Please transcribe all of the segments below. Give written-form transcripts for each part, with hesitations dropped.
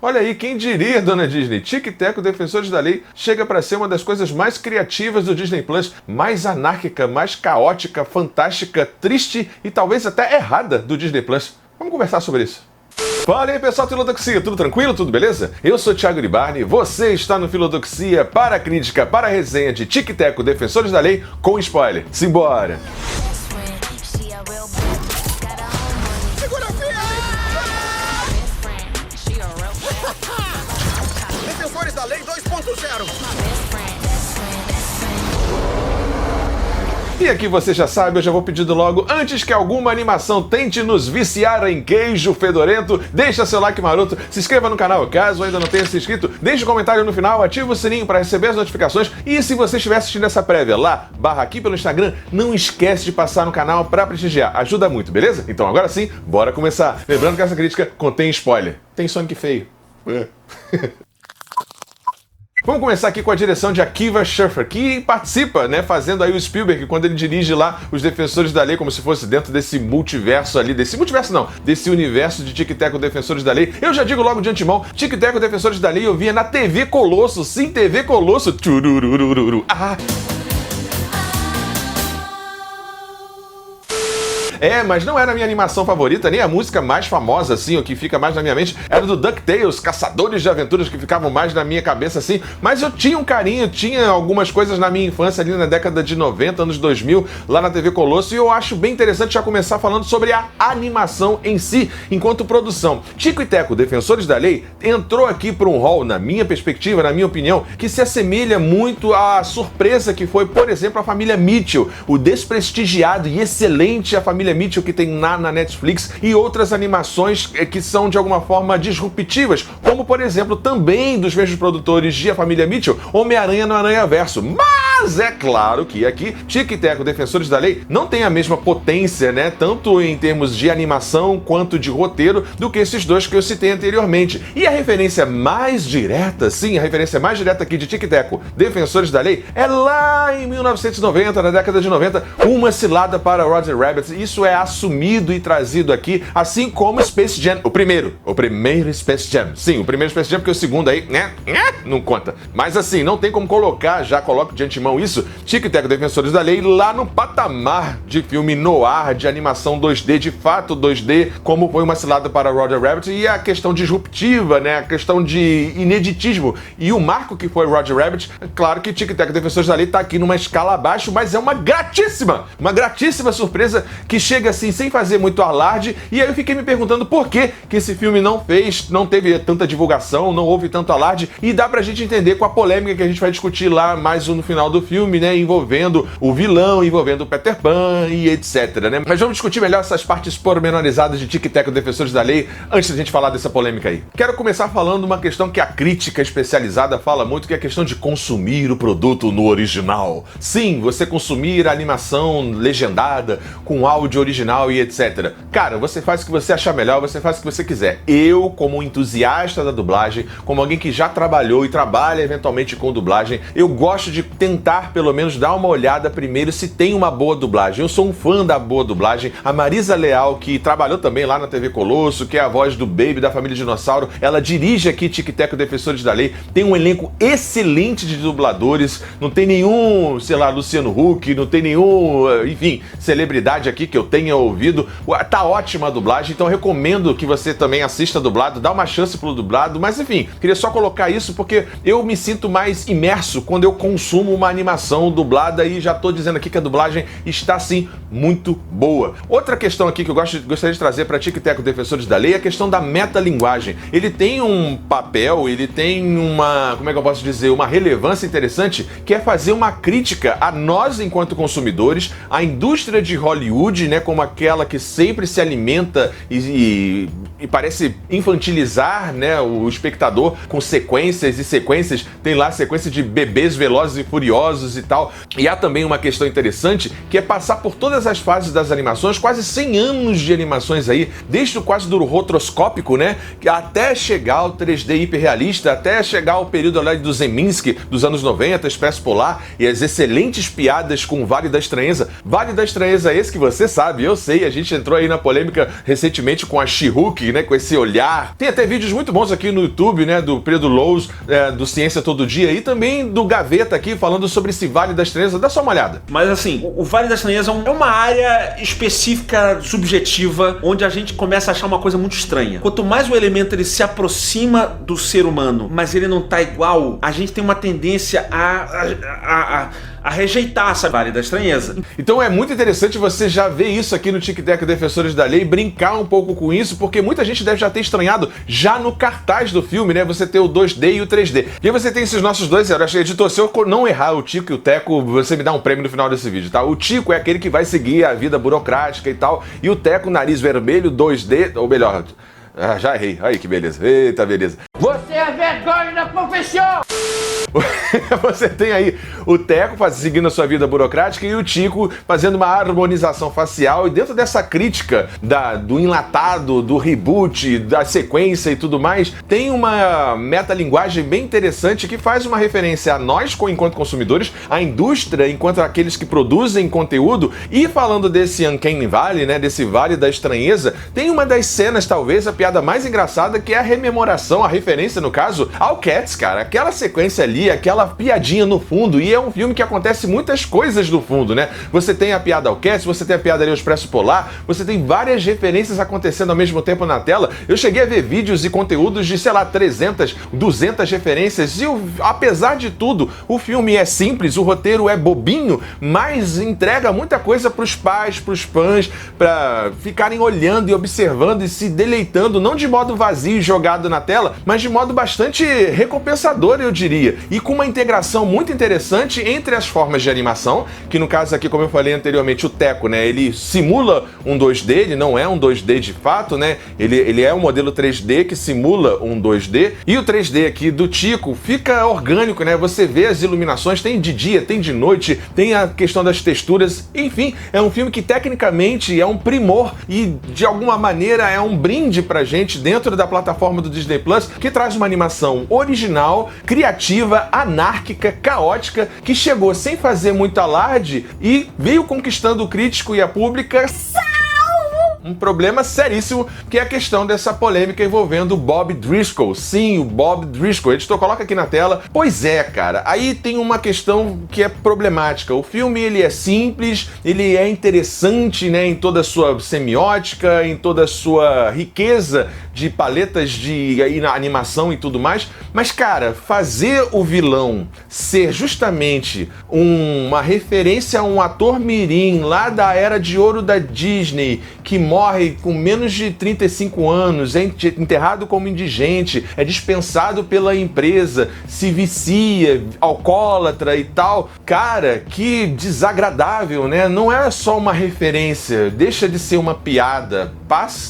Olha aí, quem diria, dona Disney? Tic e Teco, Defensores da Lei, chega para ser uma das coisas mais criativas do Disney Plus, mais anárquica, mais caótica, fantástica, triste e talvez até errada do Disney Plus. Vamos conversar sobre isso. Fala aí, pessoal do Filodoxia, tudo tranquilo? Tudo beleza? Eu sou Thiago Uribarne, você está no Filodoxia para a crítica, para a resenha de Tic e Teco, Defensores da Lei, com spoiler. Simbora! Defensores da Lei 2.0. E aqui você já sabe, eu já vou pedindo logo, antes que alguma animação tente nos viciar em queijo fedorento, deixa seu like maroto, se inscreva no canal caso ainda não tenha se inscrito, deixe um comentário no final, ativa o sininho para receber as notificações e se você estiver assistindo essa prévia lá, aqui pelo Instagram, não esquece de passar no canal para prestigiar, ajuda muito, beleza? Então agora sim, bora começar. Lembrando que essa crítica contém spoiler. Tem Sonic feio. Vamos começar aqui com a direção de Akiva Schaffer, que participa, né, fazendo aí o Spielberg quando ele dirige lá os Defensores da Lei, como se fosse dentro desse multiverso ali, desse universo de Tic e Teco Defensores da Lei. Eu já digo logo de antemão, Tic e Teco Defensores da Lei eu via na TV Colosso, sim, TV Colosso. Tchurururururu. Mas não era a minha animação favorita, nem a música mais famosa, assim, o que fica mais na minha mente, era do DuckTales, Caçadores de Aventuras, que ficavam mais na minha cabeça, assim, mas eu tinha um carinho, tinha algumas coisas na minha infância, ali na década de 90, anos 2000, lá na TV Colosso, e eu acho bem interessante já começar falando sobre a animação em si, enquanto produção. Tico e Teco, Defensores da Lei, entrou aqui para um rol, na minha perspectiva, na minha opinião, que se assemelha muito à surpresa que foi, por exemplo, a família Mitchell, o desprestigiado e excelente A Família Mitchell que tem na Netflix e outras animações que são de alguma forma disruptivas, como por exemplo também dos mesmos produtores de A Família Mitchell, Homem-Aranha no Aranhaverso. Mas é claro que aqui Tic e Teco, Defensores da Lei não tem a mesma potência, né, tanto em termos de animação quanto de roteiro do que esses dois que eu citei anteriormente. E a referência mais direta, sim, a referência mais direta aqui de Tic e Teco, Defensores da Lei, é lá em 1990, na década de 90, Uma Cilada para Roger Rabbit. Isso é assumido e trazido aqui, assim como Space Jam, o primeiro Space Jam. Sim, o primeiro Space Jam, porque o segundo aí, não conta. Mas assim, não tem como colocar, já coloco de antemão isso, Tic e Teco Defensores da Lei lá no patamar de filme noir, de animação 2D, de fato 2D, como foi Uma Cilada para Roger Rabbit, e a questão disruptiva, né, a questão de ineditismo, e o marco que foi Roger Rabbit, claro que Tic e Teco Defensores da Lei tá aqui numa escala abaixo, mas é uma gratíssima surpresa que chega assim sem fazer muito alarde, e aí eu fiquei me perguntando por que esse filme não teve tanta divulgação, não houve tanto alarde, e dá pra gente entender com a polêmica que a gente vai discutir lá mais no final do filme, né, envolvendo o vilão, envolvendo o Peter Pan e etc, né? Mas vamos discutir melhor essas partes pormenorizadas de Tic e Teco Defensores da Lei antes da gente falar dessa polêmica aí. Quero começar falando uma questão que a crítica especializada fala muito, que é a questão de consumir o produto no original. Sim, você consumir a animação legendada, com áudio original e etc. Cara, você faz o que você achar melhor, você faz o que você quiser. Eu, como entusiasta da dublagem, como alguém que já trabalhou e trabalha eventualmente com dublagem, eu gosto de tentar pelo menos dar uma olhada primeiro se tem uma boa dublagem. Eu sou um fã da boa dublagem. A Marisa Leal, que trabalhou também lá na TV Colosso, que é a voz do Baby da Família Dinossauro, ela dirige aqui Tic e Teco Defensores da Lei, tem um elenco excelente de dubladores, não tem nenhum, sei lá, Luciano Huck, não tem nenhum, enfim, celebridade aqui que eu tenha ouvido. Tá ótima a dublagem, então eu recomendo que você também assista dublado, dá uma chance pro dublado, mas enfim, queria só colocar isso porque eu me sinto mais imerso quando eu consumo uma animação dublada e já tô dizendo aqui que a dublagem está sim muito boa. Outra questão aqui que eu gostaria de trazer para Tic e Teco Defensores da Lei é a questão da metalinguagem. Ele tem um papel, ele tem uma, como é que eu posso dizer, uma relevância interessante, que é fazer uma crítica a nós enquanto consumidores, à indústria de Hollywood, né, como aquela que sempre se alimenta e parece infantilizar, né, o espectador com sequências e sequências. Tem lá sequência de bebês velozes e furiosos e tal. E há também uma questão interessante, que é passar por todas as fases das animações, quase 100 anos de animações aí, desde o quase do rotroscópico, né, até chegar ao 3D hiperrealista, até chegar ao período lá do Zeminski, dos anos 90, Expresso Polar, e as excelentes piadas com Vale da Estranheza. Vale da Estranheza esse que você sabe sabe, eu sei, a gente entrou aí na polêmica recentemente com a She-Hulk, né, com esse olhar. Tem até vídeos muito bons aqui no YouTube, né, do Pedro Lowe's, do Ciência Todo Dia, e também do Gaveta aqui, falando sobre esse Vale da Estranheza. Dá só uma olhada. Mas assim, o Vale da Estranheza é uma área específica, subjetiva, onde a gente começa a achar uma coisa muito estranha. Quanto mais o elemento ele se aproxima do ser humano, mas ele não tá igual, a gente tem uma tendência a rejeitar essa Vale da Estranheza. Então é muito interessante você já ver isso aqui no Tic Tac Defensores da Lei, brincar um pouco com isso, porque muita gente deve já ter estranhado já no cartaz do filme, né? Você ter o 2D e o 3D. E aí você tem esses nossos dois heróis. Editor, se eu não errar o Tico e o Teco, você me dá um prêmio no final desse vídeo, tá? O Tico é aquele que vai seguir a vida burocrática e tal, e o Teco, nariz vermelho, 2D, ou melhor... já errei. Aí que beleza. Eita, beleza. Você é vergonha da profissão! Você tem aí o Teco seguindo a sua vida burocrática e o Tico fazendo uma harmonização facial, e dentro dessa crítica do enlatado, do reboot, da sequência e tudo mais, tem uma metalinguagem bem interessante que faz uma referência a nós enquanto consumidores, a indústria enquanto aqueles que produzem conteúdo, e falando desse Uncanny Valley, né, desse Vale da Estranheza, tem uma das cenas, talvez a piada mais engraçada, que é a rememoração, a referência no caso, ao Cats, cara. Aquela sequência ali, aquela piadinha no fundo, e é um filme que acontece muitas coisas no fundo, né? Você tem a piada ao Cats, você tem a piada ali ao Expresso Polar, você tem várias referências acontecendo ao mesmo tempo na tela. Eu cheguei a ver vídeos e conteúdos de, sei lá, 300, 200 referências, e apesar de tudo, o filme é simples, o roteiro é bobinho, mas entrega muita coisa pros pais, pros fãs, pra ficarem olhando e observando e se deleitando, não de modo vazio e jogado na tela, mas de modo bastante recompensador, eu diria. E com uma integração muito interessante entre as formas de animação, que no caso aqui, como eu falei anteriormente, o Teco, né, ele simula um 2D, ele não é um 2D de fato, né, ele é um modelo 3D que simula um 2D, e o 3D aqui do Tico fica orgânico, né, você vê as iluminações, tem de dia, tem de noite, tem a questão das texturas, enfim, é um filme que tecnicamente é um primor e de alguma maneira é um brinde pra gente dentro da plataforma do Disney Plus, que traz uma animação original, criativa, anárquica, caótica, que chegou sem fazer muito alarde e veio conquistando o crítico e a pública. Um problema seríssimo, que é a questão dessa polêmica envolvendo o Bob Driscoll. Sim, o Bob Driscoll. Editor, coloca aqui na tela. Pois é, cara. Aí tem uma questão que é problemática. O filme, ele é simples, ele é interessante, né, em toda a sua semiótica, em toda a sua riqueza de paletas de animação e tudo mais. Mas, cara, fazer o vilão ser justamente uma referência a um ator mirim lá da era de ouro da Disney, que morre com menos de 35 anos, é enterrado como indigente, é dispensado pela empresa, se vicia, alcoólatra e tal. Cara, que desagradável, né? Não é só uma referência, deixa de ser uma piada,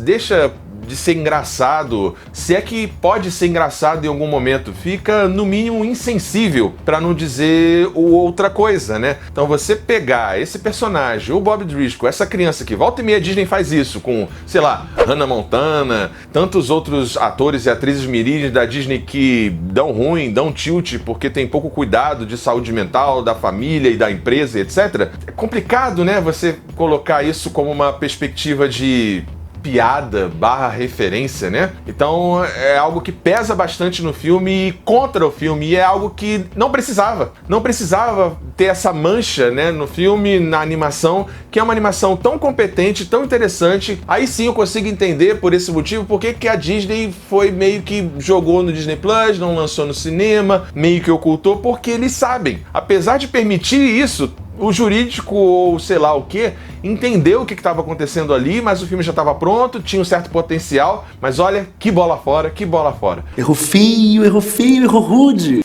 deixa de ser engraçado, se é que pode ser engraçado em algum momento, fica no mínimo insensível, pra não dizer outra coisa, né? Então você pegar esse personagem, o Bob Driscoll, essa criança que volta e meia, a Disney faz isso com, sei lá, Hannah Montana, tantos outros atores e atrizes mirins da Disney que dão ruim, dão tilt porque tem pouco cuidado de saúde mental da família e da empresa, etc. É complicado, né, você colocar isso como uma perspectiva de piada / referência, né? Então é algo que pesa bastante no filme e contra o filme, e é algo que não precisava ter essa mancha, né, no filme, na animação, que é uma animação tão competente, tão interessante. Aí sim eu consigo entender por esse motivo porque que a Disney foi meio que jogou no Disney Plus, não lançou no cinema, meio que ocultou, porque eles sabem, apesar de permitir isso, o jurídico ou sei lá o que entendeu o que estava acontecendo ali, mas o filme já estava pronto, tinha um certo potencial, mas olha, que bola fora, que bola fora. Errou feio, errou rude.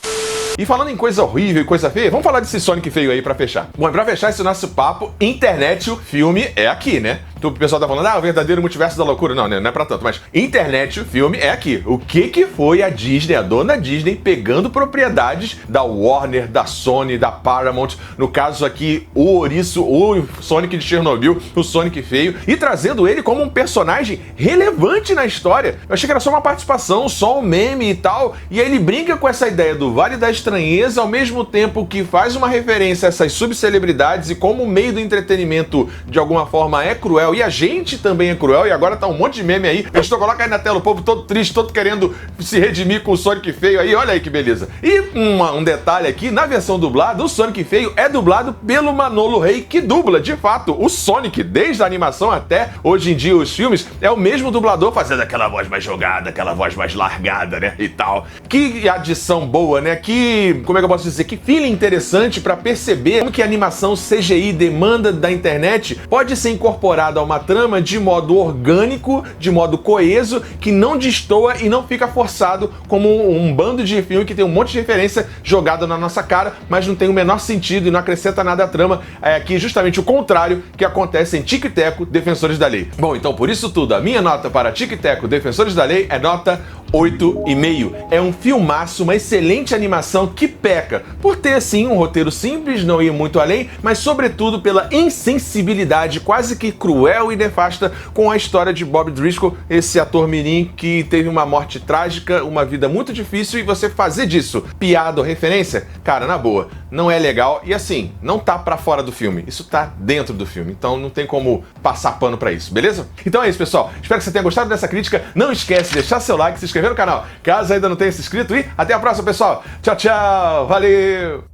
E falando em coisa horrível e coisa feia, vamos falar desse Sonic feio aí pra fechar. Bom, e pra fechar esse nosso papo, internet, o filme é aqui, né? O pessoal tá falando, o verdadeiro multiverso da loucura. Não, não é pra tanto, mas internet, o filme, é aqui. O que foi a Disney, a dona Disney, pegando propriedades da Warner, da Sony, da Paramount, no caso aqui, o ouriço, o Sonic de Chernobyl, o Sonic feio, e trazendo ele como um personagem relevante na história. Eu achei que era só uma participação, só um meme e tal, e aí ele brinca com essa ideia do Vale da Estranheza, ao mesmo tempo que faz uma referência a essas subcelebridades e como o meio do entretenimento, de alguma forma, é cruel, e a gente também é cruel, e agora tá um monte de meme aí. Eu estou colocando aí na tela o povo todo triste, todo querendo se redimir com o Sonic feio aí, olha aí que beleza. E um detalhe aqui, na versão dublada, o Sonic feio é dublado pelo Manolo Rey, que dubla, de fato, o Sonic, desde a animação até hoje em dia os filmes, é o mesmo dublador fazendo aquela voz mais jogada, aquela voz mais largada, né, e tal. Que adição boa, né, que, como é que eu posso dizer, que feeling interessante pra perceber como que a animação CGI demanda da internet pode ser incorporada a uma trama de modo orgânico, de modo coeso, que não destoa e não fica forçado como um bando de filme que tem um monte de referência jogada na nossa cara, mas não tem o menor sentido e não acrescenta nada à trama. É aqui justamente o contrário que acontece em Tic e Teco, Defensores da Lei. Bom, então por isso tudo, a minha nota para Tic e Teco, Defensores da Lei é nota 8,5. É um filmaço, uma excelente animação que peca por ter, sim, um roteiro simples, não ir muito além, mas sobretudo pela insensibilidade quase que cruel e nefasta com a história de Bob Driscoll, esse ator mirim que teve uma morte trágica, uma vida muito difícil, e você fazer disso piada ou referência, cara, na boa, não é legal. E assim, não tá pra fora do filme, isso tá dentro do filme, então não tem como passar pano pra isso, beleza? Então é isso, pessoal, espero que você tenha gostado dessa crítica. Não esquece de deixar seu like, se inscrever no canal caso ainda não tenha se inscrito, e até a próxima, pessoal. Tchau, tchau, valeu!